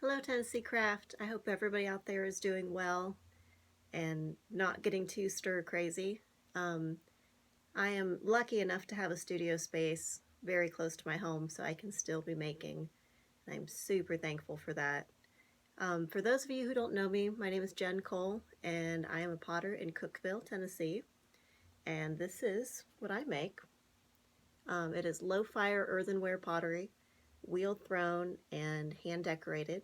Hello Tennessee Craft. I hope everybody out there is doing well and not getting too stir crazy. Um, I am lucky enough to have a studio space very close to my home so I can still be making. I'm super thankful for that. For those of you who don't know me, my name is Jenn Cole and I am a potter in Cookeville, Tennessee. And this is what I make. It is low fire earthenware pottery, wheel thrown and hand decorated.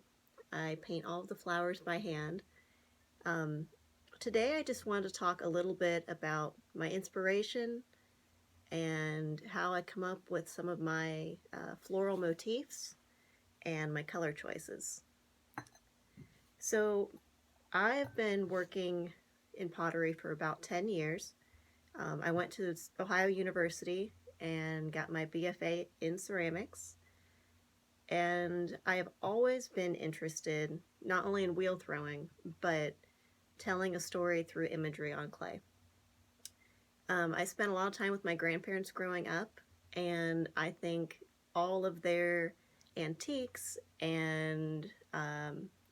I paint all of the flowers by hand. Um, Today I just wanted to talk a little bit about my inspiration and how I come up with some of my floral motifs and my color choices. So I've been working in pottery for about 10 years. I went to Ohio University and got my BFA in ceramics. And I have always been interested not only in wheel throwing, but telling a story through imagery on clay. I spent a lot of time with my grandparents growing up, and I think all of their antiques and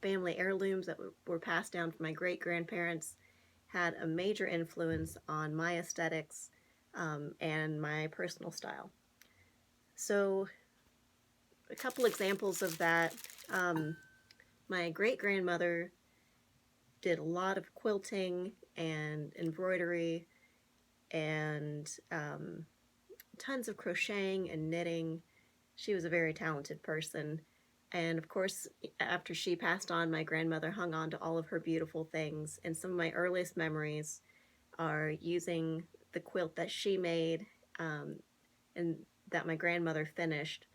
family heirlooms that were passed down from my great-grandparents had a major influence on my aesthetics and my personal style. So a couple examples of that. My great-grandmother did a lot of quilting and embroidery and tons of crocheting and knitting. She was a very talented person. And of course, after she passed on, my grandmother hung on to all of her beautiful things. And some of my earliest memories are using the quilt that she made and that my grandmother finished.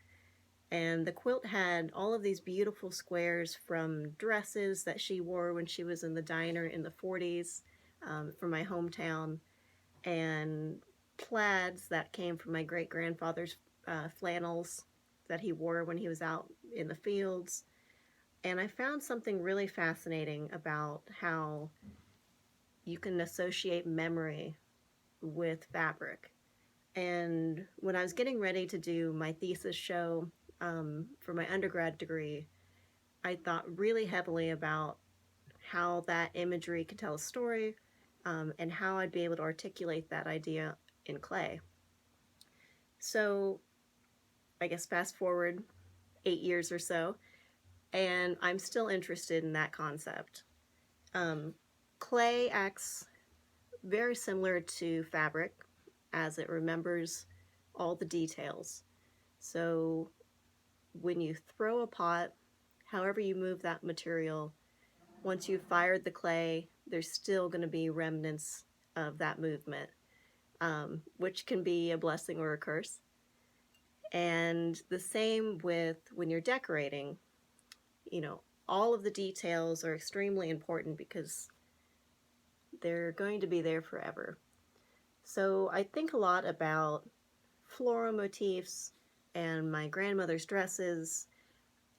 And the quilt had all of these beautiful squares from dresses that she wore when she was in the diner in the 40s from my hometown, and plaids that came from my great-grandfather's flannels that he wore when he was out in the fields. And I found something really fascinating about how you can associate memory with fabric. And when I was getting ready to do my thesis show for my undergrad degree, I thought really heavily about how that imagery could tell a story and how I'd be able to articulate that idea in clay. So I guess fast forward 8 years or so, and I'm still interested in that concept. Clay acts very similar to fabric as it remembers all the details. So when you throw a pot, however you move that material, once you've fired the clay, there's still going to be remnants of that movement, which can be a blessing or a curse. And the same with when you're decorating, you know, all of the details are extremely important because they're going to be there forever. So I think a lot about floral motifs and my grandmother's dresses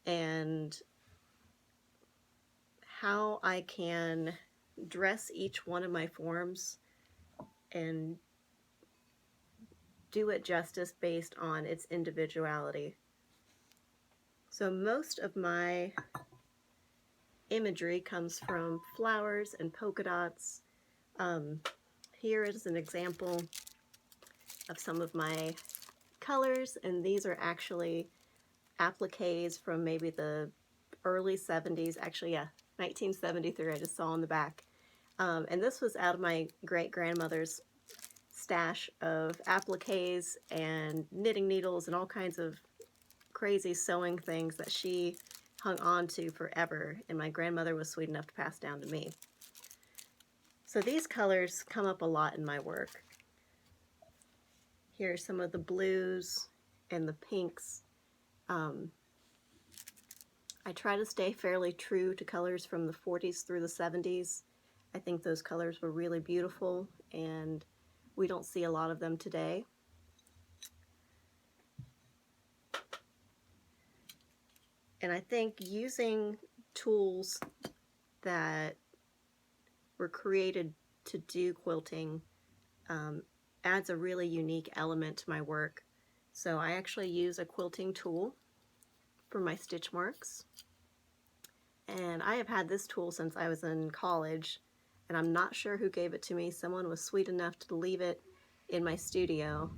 and how I can dress each one of my forms and do it justice based on its individuality. So most of my imagery comes from flowers and polka dots. Here is an example of some of my colors, and these are actually appliques from maybe the early 70s. Actually, yeah, 1973, I just saw on the back. And this was out of my great-grandmother's stash of appliques and knitting needles and all kinds of crazy sewing things that she hung on to forever, and my grandmother was sweet enough to pass down to me. So these colors come up a lot in my work. Here are some of the blues and the pinks. I try to stay fairly true to colors from the 40s through the 70s. I think those colors were really beautiful, and we don't see a lot of them today. And I think using tools that were created to do quilting adds a really unique element to my work. So I actually use a quilting tool for my stitch marks. And I have had this tool since I was in college, and I'm not sure who gave it to me. Someone was sweet enough to leave it in my studio,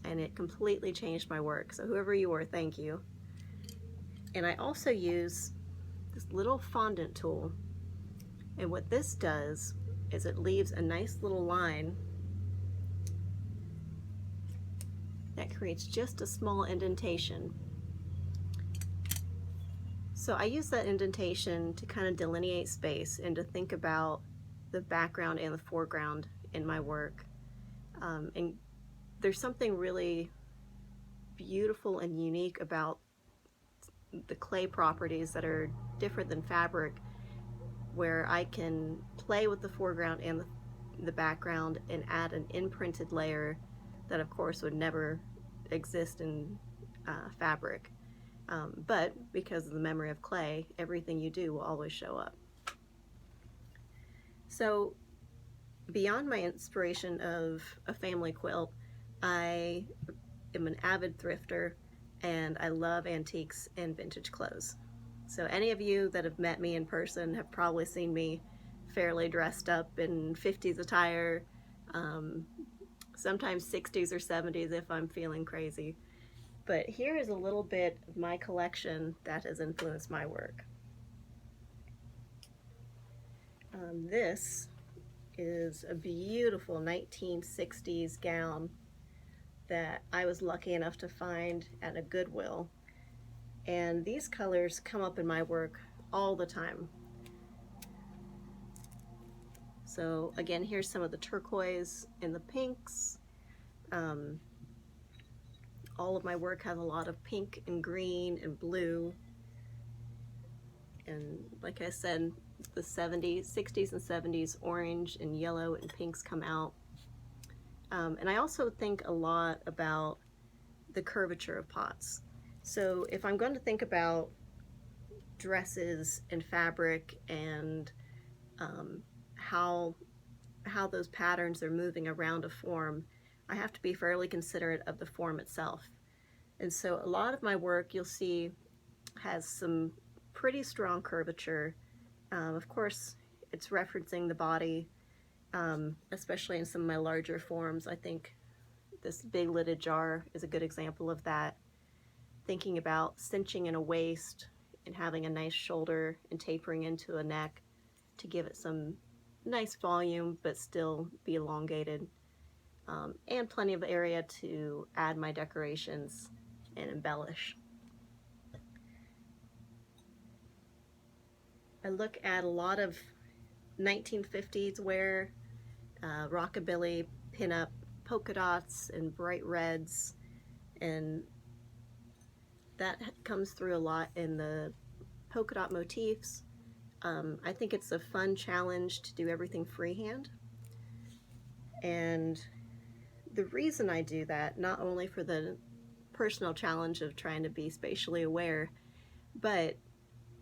and it completely changed my work. So whoever you were, thank you. And I also use this little fondant tool. And what this does is it leaves a nice little line that creates just a small indentation. So I use that indentation to kind of delineate space and to think about the background and the foreground in my work. And there's something really beautiful and unique about the clay properties that are different than fabric, where I can play with the foreground and the background and add an imprinted layer that of course would never exist in fabric. But because of the memory of clay, everything you do will always show up. So beyond my inspiration of a family quilt, I am an avid thrifter and I love antiques and vintage clothes. So any of you that have met me in person have probably seen me fairly dressed up in 50s attire, sometimes 60s or 70s if I'm feeling crazy. But here is a little bit of my collection that has influenced my work. This is a beautiful 1960s gown that I was lucky enough to find at a Goodwill. And these colors come up in my work all the time. So again, here's some of the turquoise and the pinks. All of my work has a lot of pink and green and blue. And like I said, the 60s and 70s orange and yellow and pinks come out. And I also think a lot about the curvature of pots. So if I'm going to think about dresses and fabric and how those patterns are moving around a form, I have to be fairly considerate of the form itself. And so a lot of my work you'll see has some pretty strong curvature. Of course, it's referencing the body, especially in some of my larger forms. I think this big lidded jar is a good example of that. Thinking about cinching in a waist and having a nice shoulder and tapering into a neck to give it some nice volume but still be elongated, and plenty of area to add my decorations and embellish. I look at a lot of 1950s wear, rockabilly, pinup, polka dots and bright reds, and that comes through a lot in the polka dot motifs. I think it's a fun challenge to do everything freehand, and the reason I do that, not only for the personal challenge of trying to be spatially aware, but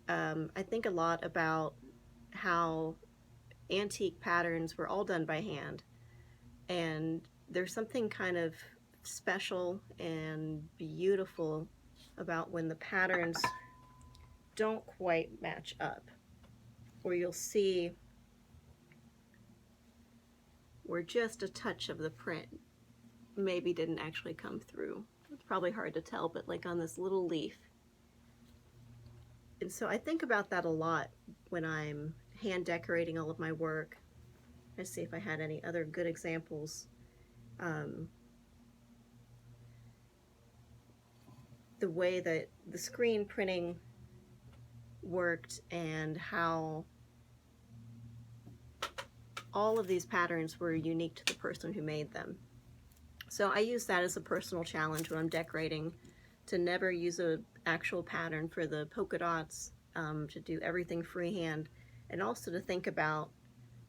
I think a lot about how antique patterns were all done by hand, and there's something kind of special and beautiful about when the patterns don't quite match up, or you'll see where just a touch of the print maybe didn't actually come through. It's probably hard to tell, but like on this little leaf. And so I think about that a lot when I'm hand decorating all of my work. Let's see if I had any other good examples. The way that the screen printing worked and how all of these patterns were unique to the person who made them. So I use that as a personal challenge when I'm decorating, to never use an actual pattern for the polka dots, to do everything freehand, and also to think about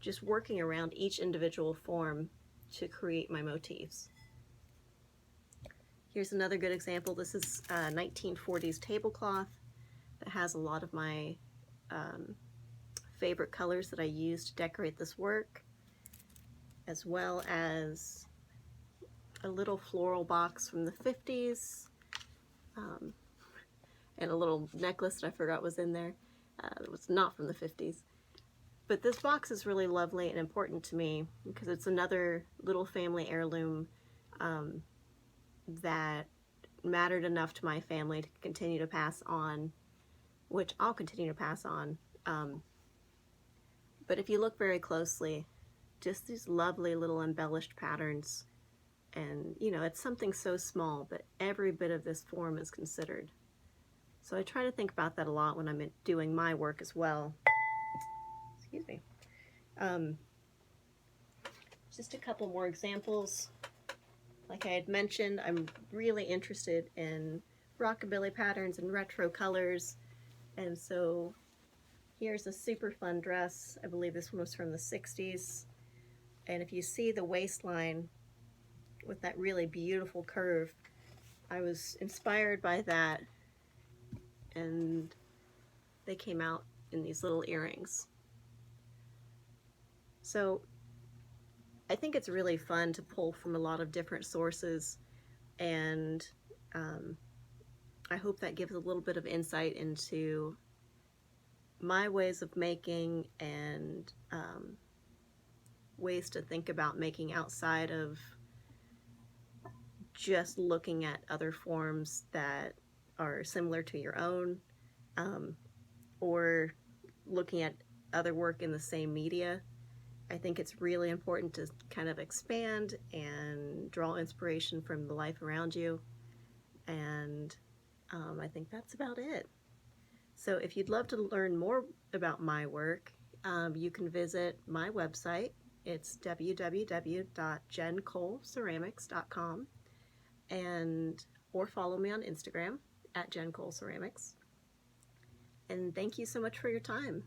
just working around each individual form to create my motifs. Here's another good example. This is a 1940s tablecloth that has a lot of my favorite colors that I use to decorate this work, as well as a little floral box from the 50s, and a little necklace that I forgot was in there. It was not from the 50s. But this box is really lovely and important to me because it's another little family heirloom that mattered enough to my family to continue to pass on, which I'll continue to pass on. But if you look very closely, just these lovely little embellished patterns. And, you know, it's something so small, but every bit of this form is considered. So I try to think about that a lot when I'm doing my work as well. Excuse me. Just a couple more examples. Like I had mentioned, I'm really interested in rockabilly patterns and retro colors. And so here's a super fun dress. I believe this one was from the 60s. And if you see the waistline with that really beautiful curve, I was inspired by that, and they came out in these little earrings. So I think it's really fun to pull from a lot of different sources, and I hope that gives a little bit of insight into my ways of making and ways to think about making outside of just looking at other forms that are similar to your own, or looking at other work in the same media. I think it's really important to kind of expand and draw inspiration from the life around you. And I think that's about it. So if you'd love to learn more about my work, you can visit my website. It's www.jenncoleceramics.com, or follow me on Instagram at Jenn Cole Ceramics. And thank you so much for your time.